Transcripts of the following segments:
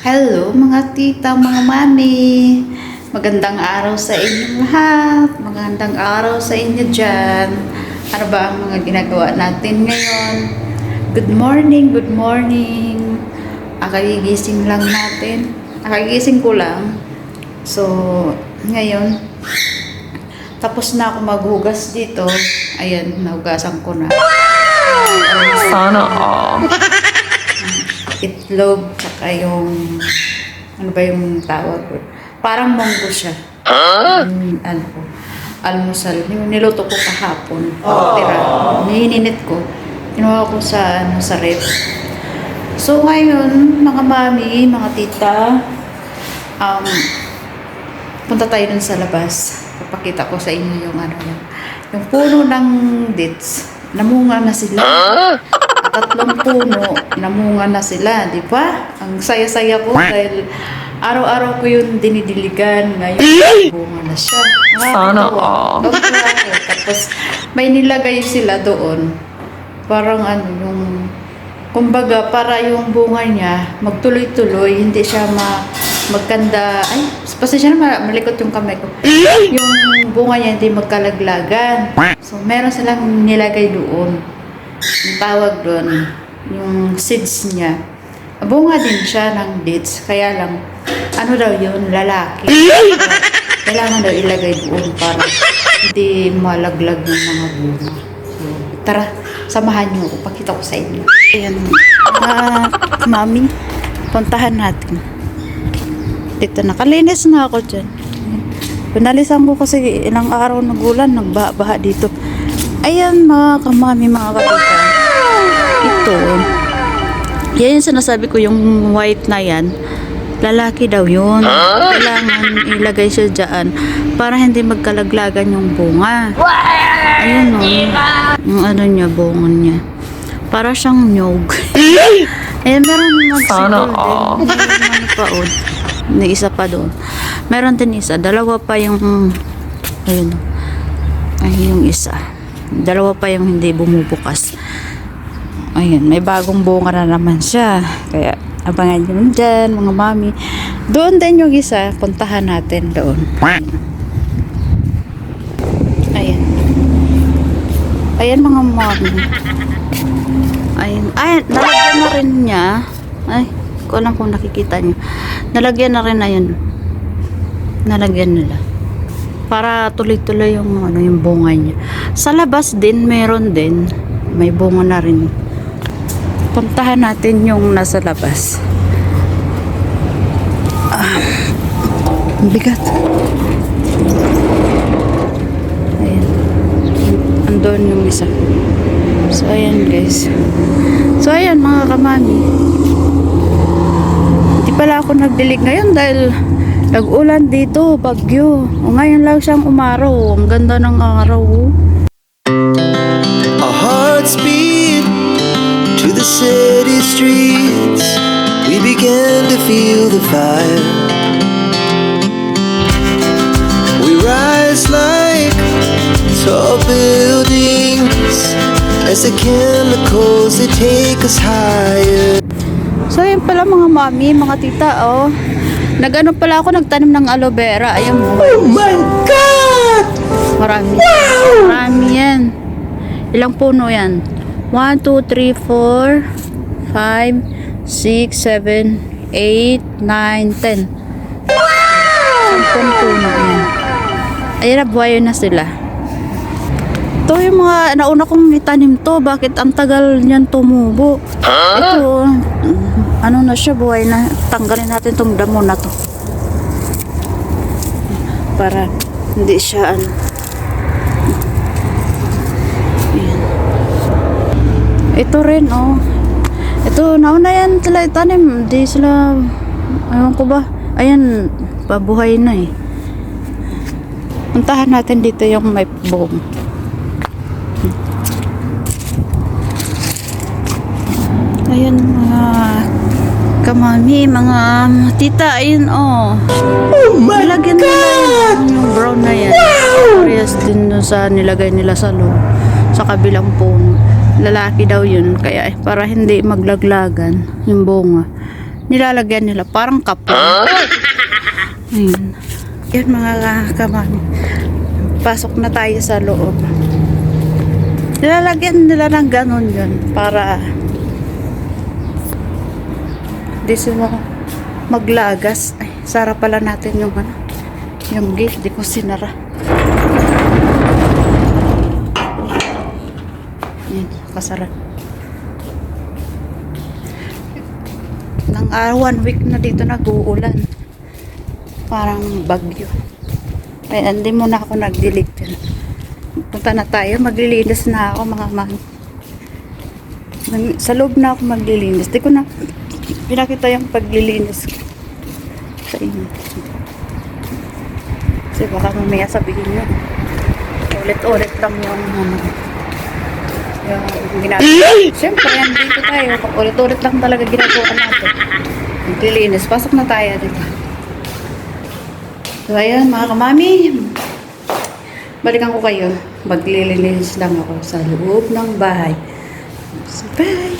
Hello mga tita, mga mami. Magandang araw sa inyong lahat. Magandang araw sa inyo dyan. Ano ba ang mga ginagawa natin ngayon? Good morning, good morning. Akagigising lang natin. Akagigising ko lang. So, ngayon, tapos na ako maghugas dito. Ayan, nahugasan ko na. Sana all. Itlog, tsaka yung ano ba yung tawag ko? Parang munggo siya. Ano ko, almusal. Yung niluto ko kahapon. Tira. Nininit ko. Kinuha ko sa, sa ref. So ngayon, mga mami, mga tita, punta tayo dun sa labas. Papakita ko sa inyo yung ano yung puno ng dates. Namunga na sila. Tatlong puno, namunga na sila, di ba? Ang saya-saya ko dahil araw-araw ko yung dinidiligan. Ngayon, bunga na siya. Sana all. Tapos, may nilagay sila doon. Parang ano, yung, kumbaga, para yung bunga niya, magtuloy-tuloy, hindi siya magkanda, ay, pasensya na, malikot yung kamay ko. Yung bunga niya hindi magkalaglagan. So, meron silang nilagay doon. Yung tawag doon, yung seeds niya. Bunga din siya ng dates, kaya lang, ano daw yun, lalaki. Kailangan daw ilagay doon para hindi malaglag ng mga bunga. So, tara, samahan niyo ako, pakita ko sa inyo. Ayan, mami, puntahan natin. Dito, nakalinis na ako dyan. Pinalisan ko kasi ilang araw na gulan, nagbaha dito. Ayan mga kamami, mga kapita. Ito. Yan yung sinasabi ko, yung white na yan. Lalaki daw yun. Kailangan ilagay siya dyan para hindi magkalaglagan yung bunga. Ayun o. Yung ano niya, bunga niya. Para siyang nyog. Ayan, meron Sana all. May isa pa doon. Meron din isa. Dalawa pa yung ayun. Ay, yung isa. Dalawa pa yung hindi bumubukas. Ayun, may bagong bunga na naman siya. Kaya, abangan nyo dyan, mga mami. Doon din yung isa, puntahan natin doon. Ayan. Ayan, mga mami. Ayan. Ayan, nalagyan na rin niya. Ay, ko alam kung nakikita nyo. Nalagyan na rin na yun. Nalagyan nila. Para tuloy-tuloy yung ano yung bunga niya. Sa labas din meron din, may bunga na rin. Puntahan natin yung nasa labas. Ang bigat. Ayan. Andun yung isa. So ayan guys. So ayan mga kamami. Hindi pala ako nagdilig ngayon dahil nag-ulan dito, bagyo. O ngayon lang siyang umaraw. Ang ganda ng araw. Our hearts beat to the city streets. We began to feel the fire. We rise like tall buildings as the chemicals they take us higher. So yun pala mga mami, mga tita, oh. Nag-ano pala ako, nagtanim ng aloe vera. Ayan mo. Oh my God! Marami. Wow! Marami yan. Ilang puno yan? 1, 2, 3, 4, 5, 6, 7, 8, 9, 10. Wow! 10 puno yan. Ayan na, buhayo na sila. Ito yung mga nauna kong itanim to. Bakit ang tagal niyan tumubo? Ito, ano na siya, buhay na. Tanggalin natin tong damo na to. Para hindi siya ano. Ayan. Ito rin, oh. Ito, nauna yan sila itanim. Hindi sila, ewan ko ba. Ayan, pabuhay na eh. Puntahan natin dito yung may buong. Ayan mga kamami, mga tita, ayun oh. Oh my Nilagyan nila God! yung brown na yan. Wow! Parehas din dun sa nilagay nila sa loob. Sa kabilang puno. Lalaki daw yun. Kaya para hindi maglaglagan yung bunga. nilalagyan nila parang kapon. Ayun. Yan mga kamami. Pasok na tayo sa loob. Nilalagyan nila ng ganun yun para di sila maglagas. Ay, sara pala natin yung ano, yung gate, di ko sinara. Yan, kasara. Nang 1 week na dito nag-uulan. Parang bagyo. Ay, hindi muna ako nag-delete dyan. Punta na tayo, maglilinis na ako mga man. Sa loob na ako maglilinis. Di ko na pinakita yung paglilinis sa inyo. Kasi baka mamaya sabihin nyo, ulit-ulit lang yung yung ginagawa. Siyempre, dito tayo. Ulit-ulit lang talaga ginagawa natin. Maglilinis. Pasok na tayo dito. So, ayan, mga kamami. Balikan ko kayo. Maglilinis lang ako sa loob ng bahay. So, bye!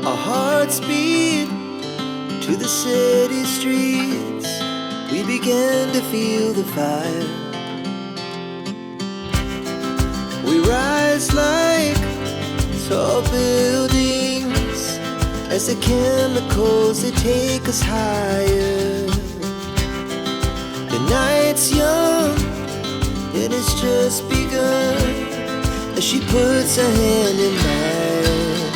Our hearts beat to the city streets. We began to feel the fire. We rise like tall buildings as the chemicals they take us higher. The night's young and it's just begun as she puts her hand in mine.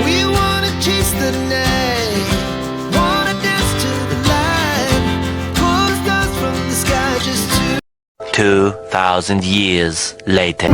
We wanna chase the night, wanna dance to the light, pull the stars from the sky just to 2,000 years later.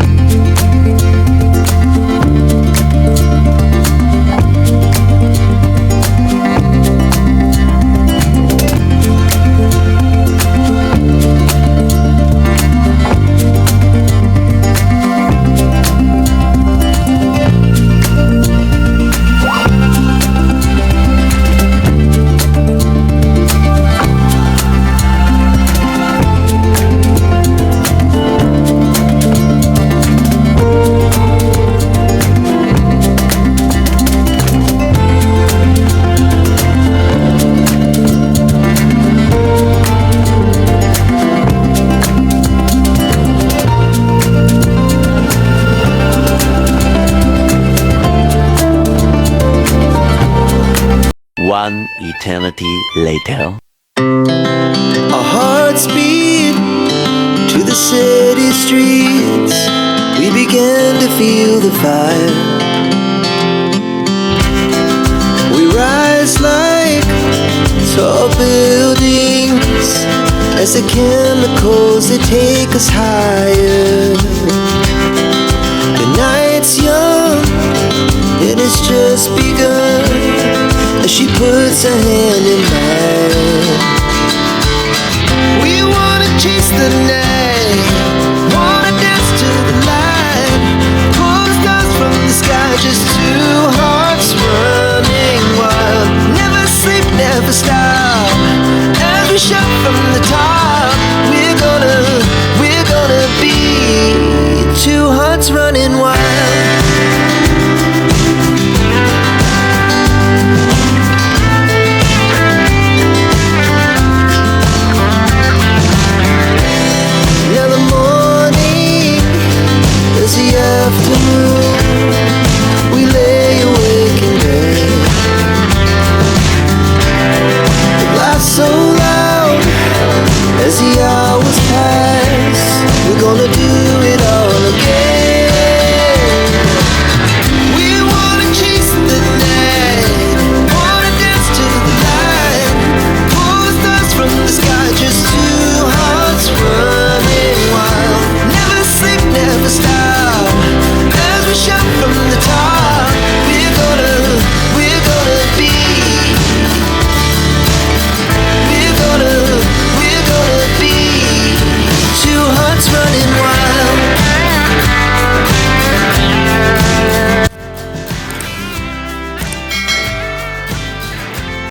One eternity later. our hearts beat to the city streets. We began to feel the fire. We rise like tall buildings as the chemicals they take us higher. The night's young and it's just begun as she puts her hand in mine. We wanna chase the night,